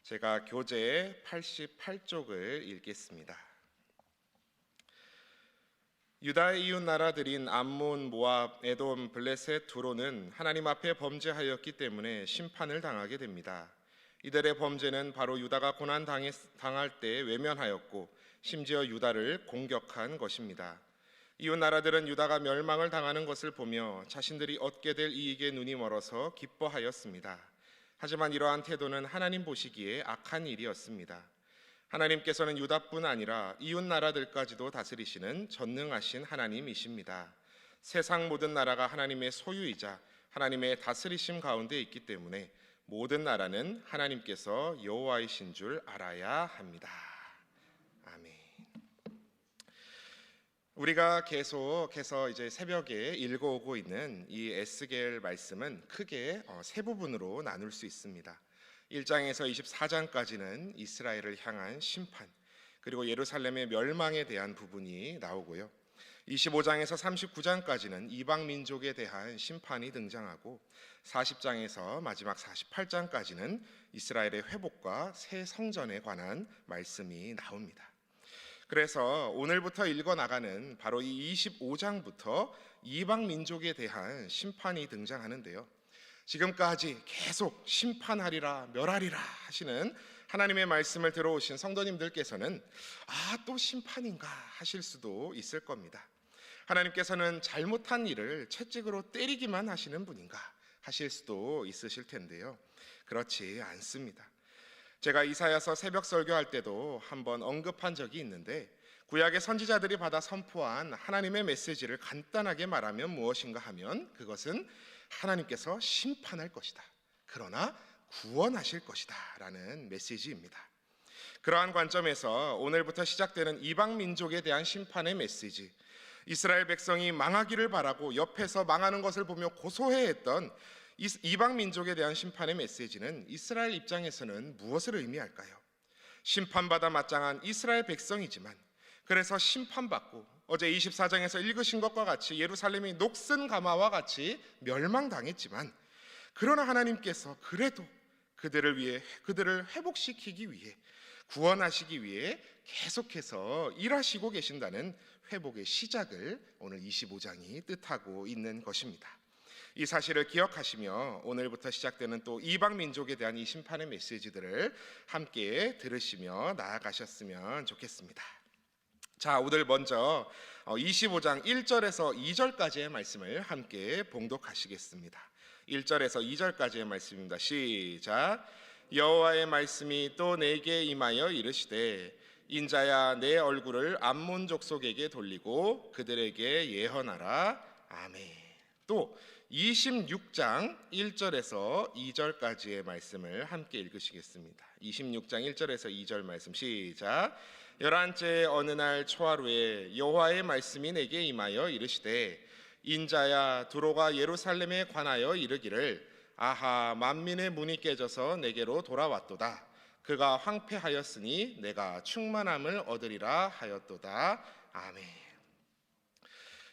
제가 교재 88쪽을 읽겠습니다. 유다의 이웃 나라들인 암몬, 모압, 에돔, 블레셋, 두로는 하나님 앞에 범죄하였기 때문에 심판을 당하게 됩니다. 이들의 범죄는 바로 유다가 고난 당할 때 외면하였고 심지어 유다를 공격한 것입니다. 이웃 나라들은 유다가 멸망을 당하는 것을 보며 자신들이 얻게 될 이익에 눈이 멀어서 기뻐하였습니다. 하지만 이러한 태도는 하나님 보시기에 악한 일이었습니다. 하나님께서는 유다뿐 아니라 이웃 나라들까지도 다스리시는 전능하신 하나님이십니다. 세상 모든 나라가 하나님의 소유이자 하나님의 다스리심 가운데 있기 때문에 모든 나라는 하나님께서 여호와이신 줄 알아야 합니다. 아멘. 우리가 계속해서 이제 새벽에 읽어오고 있는 이 에스겔 말씀은 크게 세 부분으로 나눌 수 있습니다. 1장에서 24장까지는 이스라엘을 향한 심판, 그리고 예루살렘의 멸망에 대한 부분이 나오고요. 25장에서 39장까지는 이방 민족에 대한 심판이 등장하고 40장에서 마지막 48장까지는 이스라엘의 회복과 새 성전에 관한 말씀이 나옵니다. 그래서 오늘부터 읽어나가는 바로 이 25장부터 이방 민족에 대한 심판이 등장하는데요. 지금까지 계속 심판하리라 멸하리라 하시는 하나님의 말씀을 들어오신 성도님들께서는 또 심판인가 하실 수도 있을 겁니다. 하나님께서는 잘못한 일을 채찍으로 때리기만 하시는 분인가 하실 수도 있으실 텐데요. 그렇지 않습니다. 제가 이사야서 새벽 설교할 때도 한번 언급한 적이 있는데, 구약의 선지자들이 받아 선포한 하나님의 메시지를 간단하게 말하면 무엇인가 하면 그것은 하나님께서 심판할 것이다, 그러나 구원하실 것이다 라는 메시지입니다. 그러한 관점에서 오늘부터 시작되는 이방 민족에 대한 심판의 메시지, 이스라엘 백성이 망하기를 바라고 옆에서 망하는 것을 보며 고소해했던 이방 민족에 대한 심판의 메시지는 이스라엘 입장에서는 무엇을 의미할까요? 심판받아 마땅한 이스라엘 백성이지만, 그래서 심판받고 어제 24장에서 읽으신 것과 같이 예루살렘이 녹슨 가마와 같이 멸망당했지만, 그러나 하나님께서 그래도 그들을 회복시키기 위해, 구원하시기 위해 계속해서 일하시고 계신다는 회복의 시작을 오늘 25장이 뜻하고 있는 것입니다. 이 사실을 기억하시며 오늘부터 시작되는 또 이방 민족에 대한 이 심판의 메시지들을 함께 들으시며 나아가셨으면 좋겠습니다. 자, 오늘 먼저 25장 1절에서 2절까지의 말씀을 함께 봉독하시겠습니다. 1절에서 2절까지의 말씀입니다. 시작. 여호와의 말씀이 또 내게 임하여 이르시되, 인자야, 내 얼굴을 암몬 족속에게 돌리고 그들에게 예언하라. 아멘. 또 26장 1절에서 2절까지의 말씀을 함께 읽으시겠습니다. 26장 1절에서 2절 말씀 시작. 11째 어느 날 초하루에 여호와의 말씀이 내게 임하여 이르시되, 인자야, 두로가 예루살렘에 관하여 이르기를, 아하, 만민의 문이 깨져서 내게로 돌아왔도다. 그가 황폐하였으니 내가 충만함을 얻으리라 하였도다. 아멘.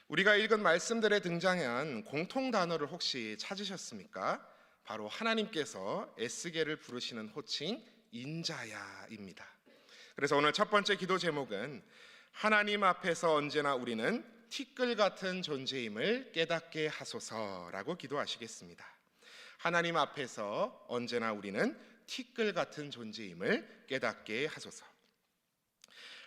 우리가 읽은 말씀들에 등장한 공통 단어를 혹시 찾으셨습니까? 바로 하나님께서 에스겔을 부르시는 호칭 인자야입니다. 그래서 오늘 첫 번째 기도 제목은 하나님 앞에서 언제나 우리는 티끌 같은 존재임을 깨닫게 하소서라고 기도하시겠습니다. 하나님 앞에서 언제나 우리는 티끌 같은 존재임을 깨닫게 하소서.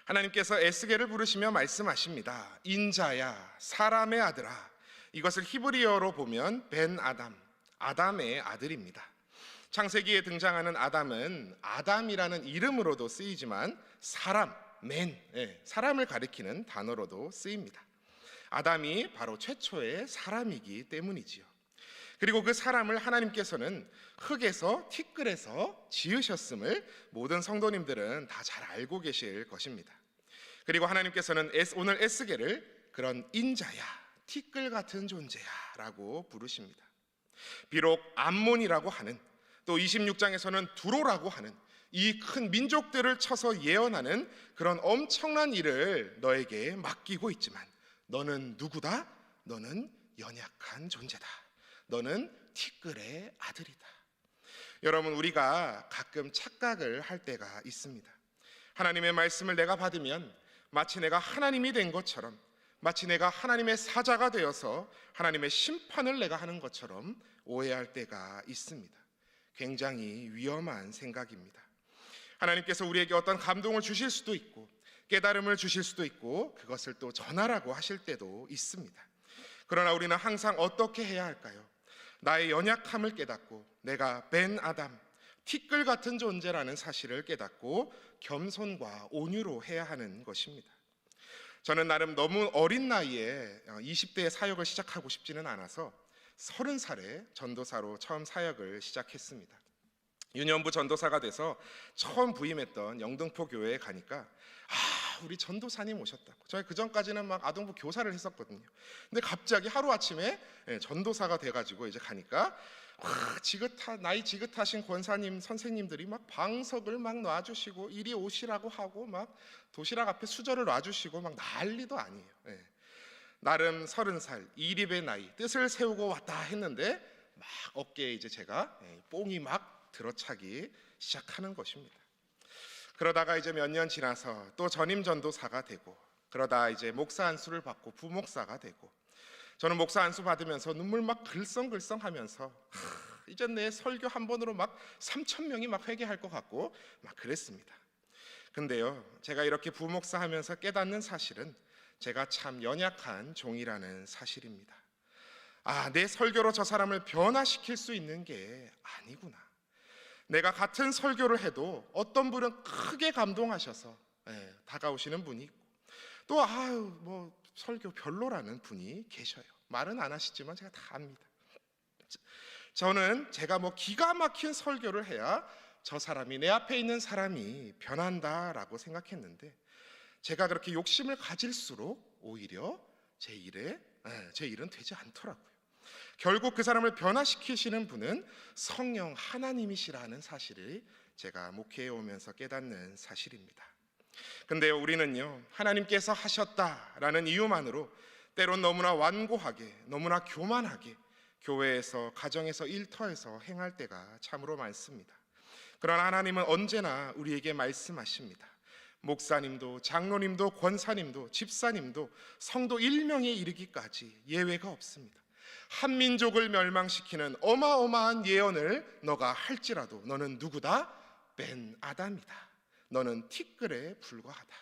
하나님께서 에스겔을 부르시며 말씀하십니다. 인자야, 사람의 아들아. 이것을 히브리어로 보면 벤 아담, 아담의 아들입니다. 창세기에 등장하는 아담은 아담이라는 이름으로도 쓰이지만 사람, 사람을 가리키는 단어로도 쓰입니다. 아담이 바로 최초의 사람이기 때문이지요. 그리고 그 사람을 하나님께서는 흙에서, 티끌에서 지으셨음을 모든 성도님들은 다 잘 알고 계실 것입니다. 그리고 하나님께서는 오늘 에스겔을 그런 인자야, 티끌 같은 존재야 라고 부르십니다. 비록 암몬이라고 하는, 또 26장에서는 두로라고 하는 이 큰 민족들을 쳐서 예언하는 그런 엄청난 일을 너에게 맡기고 있지만, 너는 누구다? 너는 연약한 존재다. 너는 티끌의 아들이다. 여러분, 우리가 가끔 착각을 할 때가 있습니다. 하나님의 말씀을 내가 받으면 마치 내가 하나님이 된 것처럼, 마치 내가 하나님의 사자가 되어서 하나님의 심판을 내가 하는 것처럼 오해할 때가 있습니다. 굉장히 위험한 생각입니다. 하나님께서 우리에게 어떤 감동을 주실 수도 있고 깨달음을 주실 수도 있고 그것을 또 전하라고 하실 때도 있습니다. 그러나 우리는 항상 어떻게 해야 할까요? 나의 연약함을 깨닫고 내가 벤 아담, 티끌 같은 존재라는 사실을 깨닫고 겸손과 온유로 해야 하는 것입니다. 저는 나름 너무 어린 나이에 20대에 사역을 시작하고 싶지는 않아서 30살에 전도사로 처음 사역을 시작했습니다. 유년부 전도사가 돼서 처음 부임했던 영등포 교회에 가니까 우리 전도사님 오셨다고. 저희 그 전까지는 막 아동부 교사를 했었거든요. 근데 갑자기 하루아침에 전도사가 돼가지고 이제 가니까 나이 지긋하신 권사님 선생님들이 막 방석을 막 놔주시고 이리 오시라고 하고 막 도시락 앞에 수저를 놔주시고 막 난리도 아니에요. 나름 30살 이립의 나이 뜻을 세우고 왔다 했는데 막 어깨에 이제 제가 뽕이 막 들어차기 시작하는 것입니다. 그러다가 이제 몇 년 지나서 또 전임 전도사가 되고 그러다 이제 목사 안수를 받고 부목사가 되고 저는 목사 안수 받으면서 눈물 막 글썽글썽하면서 이제 내 설교 한 번으로 막 3,000명이 막 회개할 것 같고 막 그랬습니다. 근데요, 제가 이렇게 부목사 하면서 깨닫는 사실은 제가 참 연약한 종이라는 사실입니다. 내 설교로 저 사람을 변화시킬 수 있는 게 아니구나. 내가 같은 설교를 해도 어떤 분은 크게 감동하셔서 다가오시는 분이 있고 또 뭐 설교 별로라는 분이 계셔요. 말은 안 하시지만 제가 다 압니다. 저는 제가 뭐 기가 막힌 설교를 해야 저 사람이 내 앞에 있는 사람이 변한다라고 생각했는데 제가 그렇게 욕심을 가질수록 오히려 제 일은 되지 않더라고요. 결국 그 사람을 변화시키시는 분은 성령 하나님이시라는 사실을 제가 목회해 오면서 깨닫는 사실입니다. 근데 우리는요, 하나님께서 하셨다라는 이유만으로 때론 너무나 완고하게, 너무나 교만하게 교회에서, 가정에서, 일터에서 행할 때가 참으로 많습니다. 그러나 하나님은 언제나 우리에게 말씀하십니다. 목사님도 장로님도 권사님도 집사님도 성도 1명에 이르기까지 예외가 없습니다. 한 민족을 멸망시키는 어마어마한 예언을 너가 할지라도 너는 누구다? 벤 아담이다. 너는 티끌에 불과하다.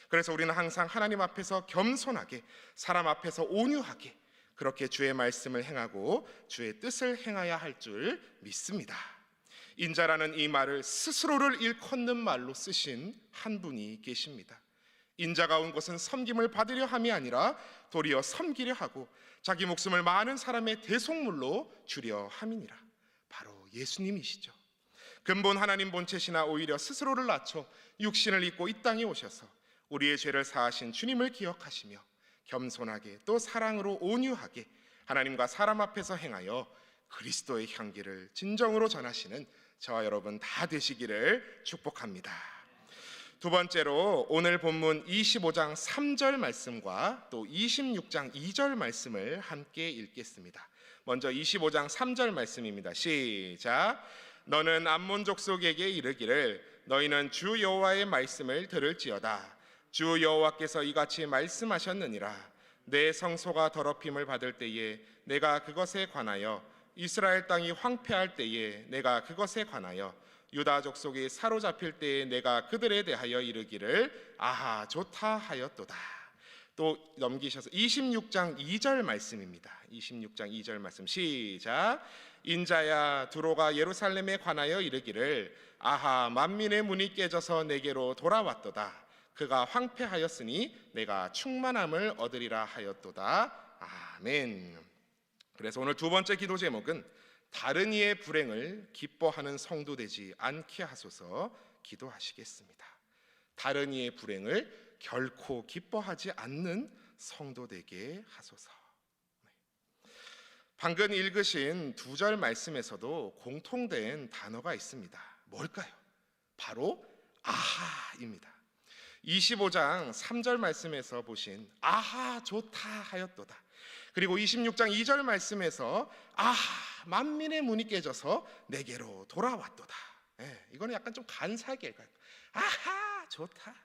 그래서 우리는 항상 하나님 앞에서 겸손하게, 사람 앞에서 온유하게 그렇게 주의 말씀을 행하고 주의 뜻을 행해야 할 줄 믿습니다. 인자라는 이 말을 스스로를 일컫는 말로 쓰신 한 분이 계십니다. 인자가 온 것은 섬김을 받으려 함이 아니라 도리어 섬기려 하고 자기 목숨을 많은 사람의 대속물로 주려 함이니라. 바로 예수님이시죠. 근본 하나님 본체시나 오히려 스스로를 낮춰 육신을 입고 이 땅에 오셔서 우리의 죄를 사하신 주님을 기억하시며 겸손하게 또 사랑으로 온유하게 하나님과 사람 앞에서 행하여 그리스도의 향기를 진정으로 전하시는 저와 여러분 다 되시기를 축복합니다. 두 번째로 오늘 본문 25장 3절 말씀과 또 26장 2절 말씀을 함께 읽겠습니다. 먼저 25장 3절 말씀입니다. 시작. 너는 암몬 족속에게 이르기를 너희는 주 여호와의 말씀을 들을지어다. 주 여호와께서 이같이 말씀하셨느니라. 내 성소가 더럽힘을 받을 때에 내가 그것에 관하여 이스라엘 땅이 황폐할 때에 내가 그것에 관하여 유다 족속이 사로잡힐 때에 내가 그들에 대하여 이르기를 아하 좋다 하였도다. 또 넘기셔서 26장 2절 말씀입니다. 26장 2절 말씀 시작. 인자야 두로가 예루살렘에 관하여 이르기를 아하 만민의 문이 깨져서 내게로 돌아왔도다. 그가 황폐하였으니 내가 충만함을 얻으리라 하였도다. 아멘. 그래서 오늘 두 번째 기도 제목은 다른 이의 불행을 기뻐하는 성도 되지 않게 하소서 기도하시겠습니다. 다른 이의 불행을 결코 기뻐하지 않는 성도 되게 하소서. 방금 읽으신 두 절 말씀에서도 공통된 단어가 있습니다. 뭘까요? 바로 아하입니다. 25장 3절 말씀에서 보신 아하 좋다 하였도다. 그리고 26장 2절 말씀에서 만민의 문이 깨져서 내게로 돌아왔도다. 이거는 약간 좀 간사하게 읽어요. 좋다.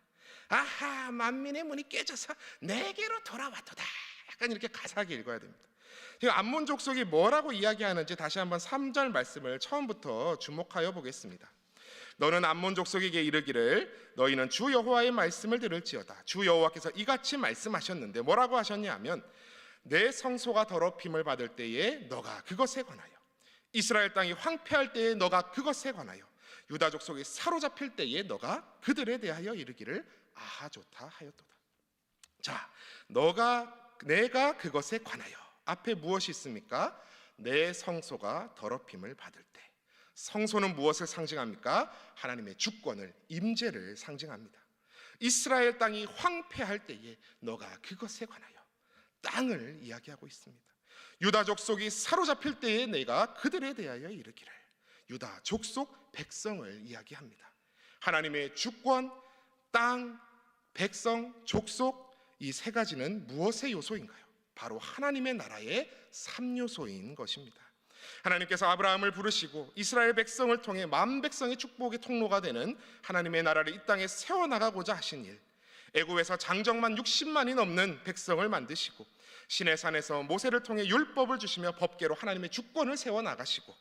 만민의 문이 깨져서 내게로 돌아왔도다. 약간 이렇게 가사하게 읽어야 됩니다. 암몬 족속이 뭐라고 이야기하는지 다시 한번 3절 말씀을 처음부터 주목하여 보겠습니다. 너는 암몬 족속에게 이르기를 너희는 주 여호와의 말씀을 들을지어다. 주 여호와께서 이같이 말씀하셨는데 뭐라고 하셨냐면 내 성소가 더럽힘을 받을 때에 너가 그것에 관하여, 이스라엘 땅이 황폐할 때에 너가 그것에 관하여, 유다 족속이 사로잡힐 때에 너가 그들에 대하여 이르기를 좋다 하였도다. 자, 내가 그것에 관하여, 앞에 무엇이 있습니까? 내 성소가 더럽힘을 받을 때. 성소는 무엇을 상징합니까? 하나님의 주권을, 임재를 상징합니다. 이스라엘 땅이 황폐할 때에 너가 그것에 관하여, 땅을 이야기하고 있습니다. 유다 족속이 사로잡힐 때에 내가 그들에 대하여 이르기를, 유다 족속 백성을 이야기합니다. 하나님의 주권, 땅, 백성, 족속, 이 세 가지는 무엇의 요소인가요? 바로 하나님의 나라의 3요소인 것입니다. 하나님께서 아브라함을 부르시고 이스라엘 백성을 통해 만 백성의 축복의 통로가 되는 하나님의 나라를 이 땅에 세워나가고자 하신 일, 애굽에서 장정만 60만이 넘는 백성을 만드시고 시내산에서 모세를 통해 율법을 주시며 법궤로 하나님의 주권을 세워나가시고,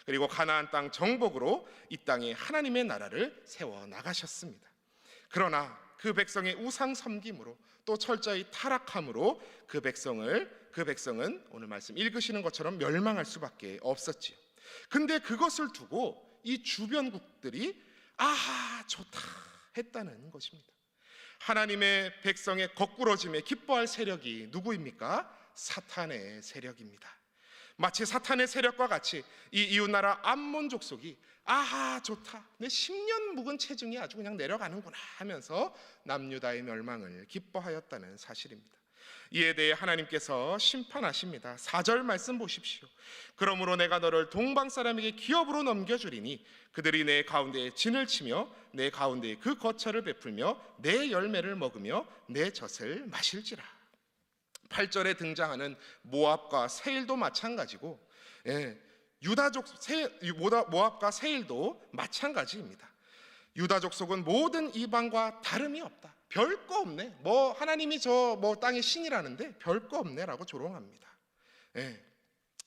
그리고 가나안 땅 정복으로 이 땅에 하나님의 나라를 세워나가셨습니다. 그러나 그 백성의 우상 섬김으로 또 철저히 타락함으로 그 백성은 오늘 말씀 읽으시는 것처럼 멸망할 수밖에 없었지요. 근데 그것을 두고 이 주변국들이 좋다 했다는 것입니다. 하나님의 백성의 거꾸러짐에 기뻐할 세력이 누구입니까? 사탄의 세력입니다. 마치 사탄의 세력과 같이 이 이웃나라 암몬 족속이 좋다, 내 10년 묵은 체중이 아주 그냥 내려가는구나 하면서 남유다의 멸망을 기뻐하였다는 사실입니다. 이에 대해 하나님께서 심판하십니다. 4절 말씀 보십시오. 그러므로 내가 너를 동방 사람에게 기업으로 넘겨주리니 그들이 내 가운데에 진을 치며 내 가운데에 그 거처를 베풀며 내 열매를 먹으며 내 젖을 마실지라. 8절에 등장하는 모압과 세일도 마찬가지고, 모압과 세일도 마찬가지입니다. 유다 족속은 모든 이방과 다름이 없다. 별거 없네. 하나님이 땅의 신이라는데 별거 없네라고 조롱합니다.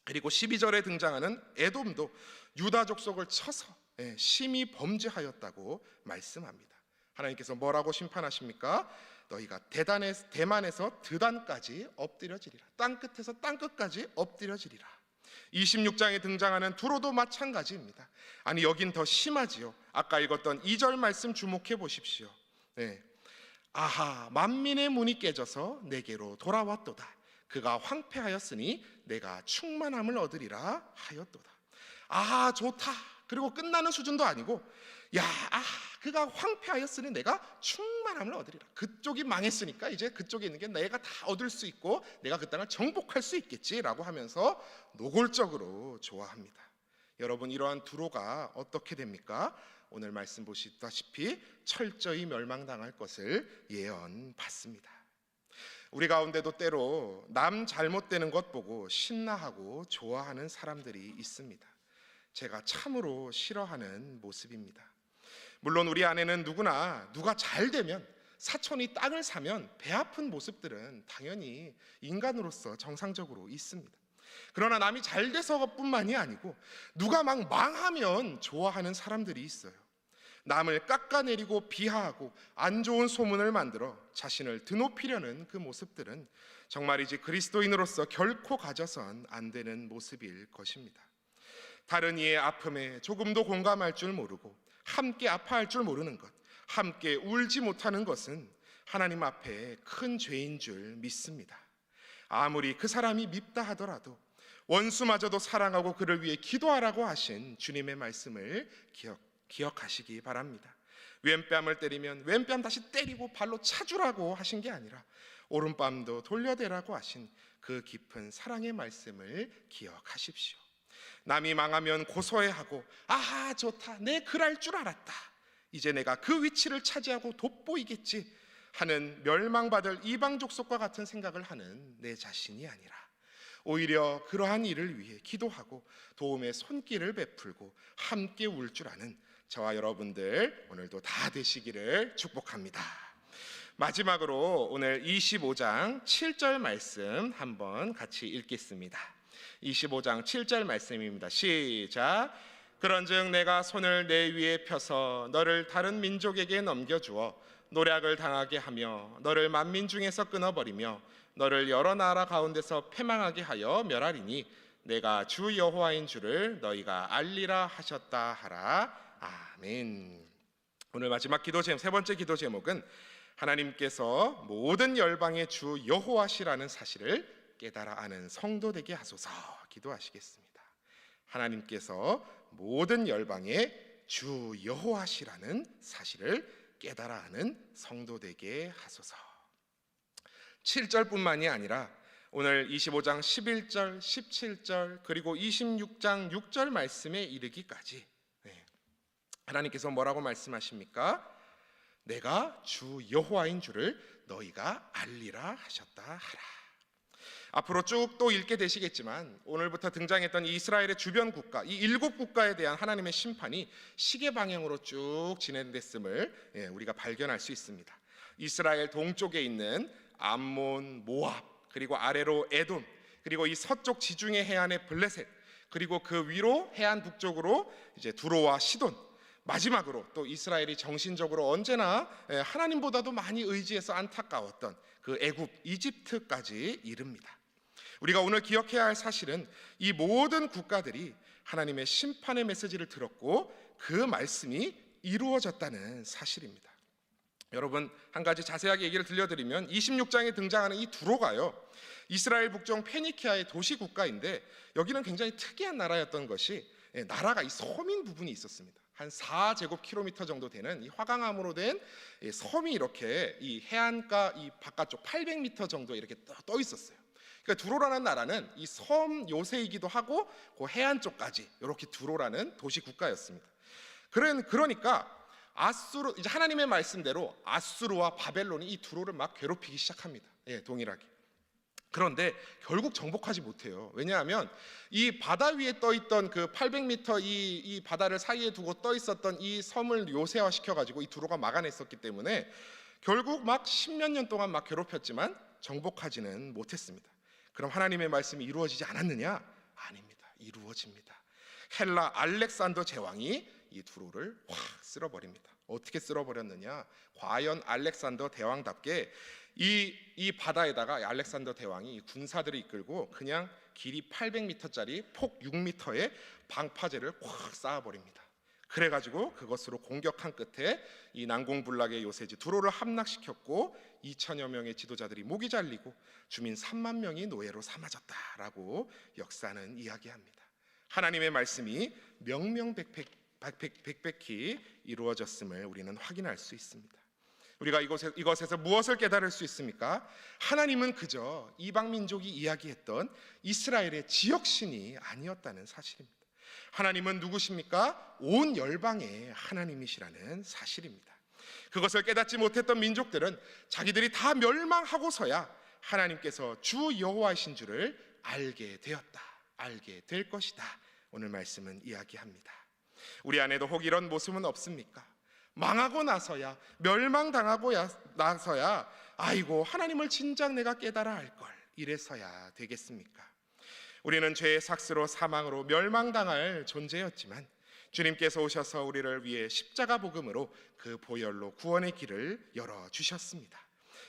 그리고 12절에 등장하는 에돔도 유다 족속을 쳐서 심히 범죄하였다고 말씀합니다. 하나님께서 뭐라고 심판하십니까? 너희가 대만에서 드단까지 엎드려지리라. 땅끝에서 땅끝까지 엎드려지리라. 26장에 등장하는 두로도 마찬가지입니다. 아니, 여긴 더 심하지요. 아까 읽었던 2절 말씀 주목해 보십시오. 만민의 문이 깨져서 내게로 돌아왔도다. 그가 황폐하였으니 내가 충만함을 얻으리라 하였도다. 좋다. 그리고 끝나는 수준도 아니고, 그가 황폐하였으니 내가 충만함을 얻으리라. 그쪽이 망했으니까 이제 그쪽에 있는 게 내가 다 얻을 수 있고 내가 그 땅을 정복할 수 있겠지라고 하면서 노골적으로 좋아합니다. 여러분, 이러한 두로가 어떻게 됩니까? 오늘 말씀 보시다시피 철저히 멸망당할 것을 예언받습니다. 우리 가운데도 때로 남 잘못되는 것 보고 신나하고 좋아하는 사람들이 있습니다. 제가 참으로 싫어하는 모습입니다. 물론 우리 안에는 누가 잘 되면, 사촌이 땅을 사면 배 아픈 모습들은 당연히 인간으로서 정상적으로 있습니다. 그러나 남이 잘 돼서뿐만이 아니고 누가 막 망하면 좋아하는 사람들이 있어요. 남을 깎아내리고 비하하고 안 좋은 소문을 만들어 자신을 드높이려는 그 모습들은 정말이지 그리스도인으로서 결코 가져선 안 되는 모습일 것입니다. 다른 이의 아픔에 조금도 공감할 줄 모르고 함께 아파할 줄 모르는 것, 함께 울지 못하는 것은 하나님 앞에 큰 죄인 줄 믿습니다. 아무리 그 사람이 밉다 하더라도 원수마저도 사랑하고 그를 위해 기도하라고 하신 주님의 말씀을 기억하시기 바랍니다. 왼뺨을 때리면 왼뺨 다시 때리고 발로 차주라고 하신 게 아니라 오른뺨도 돌려대라고 하신 그 깊은 사랑의 말씀을 기억하십시오. 남이 망하면 고소해하고 좋다, 내 그럴 줄 알았다, 이제 내가 그 위치를 차지하고 돋보이겠지 하는 멸망받을 이방 족속과 같은 생각을 하는 내 자신이 아니라 오히려 그러한 일을 위해 기도하고 도움의 손길을 베풀고 함께 울 줄 아는 저와 여러분들 오늘도 다 되시기를 축복합니다. 마지막으로 오늘 25장 7절 말씀 한번 같이 읽겠습니다. 25장 7절 말씀입니다. 시작. 그런즉 내가 손을 내 위에 펴서 너를 다른 민족에게 넘겨주어 노략을 당하게 하며 너를 만민 중에서 끊어버리며 너를 여러 나라 가운데서 패망하게 하여 멸하리니 내가 주 여호와인 줄을 너희가 알리라 하셨다 하라. 아멘. 오늘 마지막 기도 제목, 세 번째 기도 제목은 하나님께서 모든 열방의 주 여호와시라는 사실을 깨달아 아는 성도 되게 하소서. 기도하시겠습니다. 하나님께서 모든 열방의 주 여호와시라는 사실을 깨달아 아는 성도 되게 하소서. 7절뿐만이 아니라 오늘 25장 11절, 17절 그리고 26장 6절 말씀에 이르기까지 하나님께서 뭐라고 말씀하십니까? 내가 주 여호와인 줄을 너희가 알리라 하셨다 하라. 앞으로 쭉 또 읽게 되시겠지만 오늘부터 등장했던 이 이스라엘의 주변 국가, 이 7국가에 대한 하나님의 심판이 시계 방향으로 쭉 진행됐음을 우리가 발견할 수 있습니다. 이스라엘 동쪽에 있는 암몬, 모압, 그리고 아래로 에돔, 그리고 이 서쪽 지중해 해안의 블레셋, 그리고 그 위로 해안 북쪽으로 이제 두로와 시돈, 마지막으로 또 이스라엘이 정신적으로 언제나 하나님보다도 많이 의지해서 안타까웠던 그 애굽, 이집트까지 이릅니다. 우리가 오늘 기억해야 할 사실은 이 모든 국가들이 하나님의 심판의 메시지를 들었고 그 말씀이 이루어졌다는 사실입니다. 여러분, 한 가지 자세하게 얘기를 들려드리면 26장에 등장하는 이 두로가요, 이스라엘 북쪽 페니키아의 도시 국가인데 여기는 굉장히 특이한 나라였던 것이 나라가 이 섬인 부분이 있었습니다. 한 4제곱킬로미터 정도 되는 이 화강암으로 된 섬이 이렇게 이 해안가 이 바깥쪽 800m 정도 이렇게 떠 있었어요. 그러니까 두로라는 나라는 이 섬 요새이기도 하고 그 해안 쪽까지 이렇게 두로라는 도시 국가였습니다. 그러니까 아수르, 이제 하나님의 말씀대로 아수르와 바벨론이 이 두로를 막 괴롭히기 시작합니다. 동일하게. 그런데 결국 정복하지 못해요. 왜냐하면 이 바다 위에 떠 있던 그 800m 이 바다를 사이에 두고 떠 있었던 이 섬을 요새화시켜 가지고 이 두로가 막아냈었기 때문에 결국 막 10몇 년 동안 막 괴롭혔지만 정복하지는 못했습니다. 그럼 하나님의 말씀이 이루어지지 않았느냐? 아닙니다. 이루어집니다. 헬라 알렉산더 제왕이 이 두로를 확 쓸어버립니다. 어떻게 쓸어버렸느냐? 과연 알렉산더 대왕답게 이 바다에다가 알렉산더 대왕이 군사들을 이끌고 그냥 길이 800m짜리 폭 6m의 방파제를 꽉 쌓아버립니다. 그래가지고 그것으로 공격한 끝에 이 난공불락의 요새지 두로를 함락시켰고 2천여 명의 지도자들이 목이 잘리고 주민 3만 명이 노예로 삼아졌다라고 역사는 이야기합니다. 하나님의 말씀이 명명백백히 이루어졌음을 우리는 확인할 수 있습니다. 우리가 이것에서 무엇을 깨달을 수 있습니까? 하나님은 그저 이방 민족이 이야기했던 이스라엘의 지역신이 아니었다는 사실입니다. 하나님은 누구십니까? 온 열방의 하나님이시라는 사실입니다. 그것을 깨닫지 못했던 민족들은 자기들이 다 멸망하고서야 하나님께서 주 여호와이신 줄을 알게 되었다, 알게 될 것이다. 오늘 말씀은 이야기합니다. 우리 안에도 혹 이런 모습은 없습니까? 망하고 나서야, 멸망당하고 나서야 아이고 하나님을 진작 내가 깨달아 알걸, 이래서야 되겠습니까? 우리는 죄의 삭스로 사망으로 멸망당할 존재였지만 주님께서 오셔서 우리를 위해 십자가 복음으로 그 보혈로 구원의 길을 열어주셨습니다.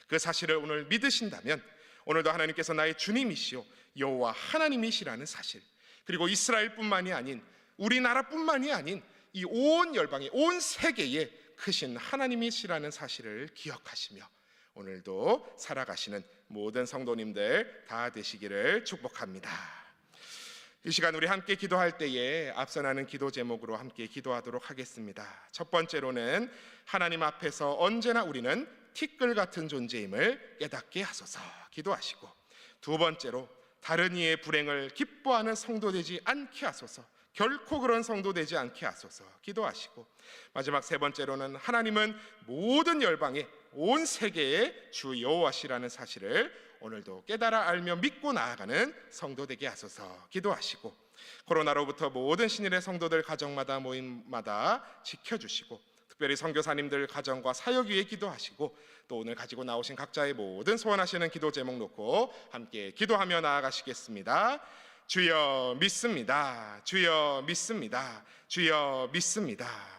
그 사실을 오늘 믿으신다면 오늘도 하나님께서 나의 주님이시오 여호와 하나님이시라는 사실, 그리고 이스라엘뿐만이 아닌 우리나라뿐만이 아닌 이 온 열방의 온 세계에 크신 하나님이시라는 사실을 기억하시며 오늘도 살아가시는 모든 성도님들 다 되시기를 축복합니다. 이 시간 우리 함께 기도할 때에 앞서 나는 기도 제목으로 함께 기도하도록 하겠습니다. 첫 번째로는 하나님 앞에서 언제나 우리는 티끌 같은 존재임을 깨닫게 하소서 기도하시고, 두 번째로 다른 이의 불행을 기뻐하는 성도 되지 않게 하소서, 결코 그런 성도 되지 않게 하소서 기도하시고, 마지막 세 번째로는 하나님은 모든 열방의 온 세계의 주 여호와시라는 사실을 오늘도 깨달아 알며 믿고 나아가는 성도 되게 하소서 기도하시고, 코로나로부터 모든 신일의 성도들 가정마다 모임마다 지켜주시고, 특별히 선교사님들 가정과 사역 위에 기도하시고, 또 오늘 가지고 나오신 각자의 모든 소원하시는 기도 제목 놓고 함께 기도하며 나아가시겠습니다. 주여 믿습니다. 주여 믿습니다. 주여 믿습니다.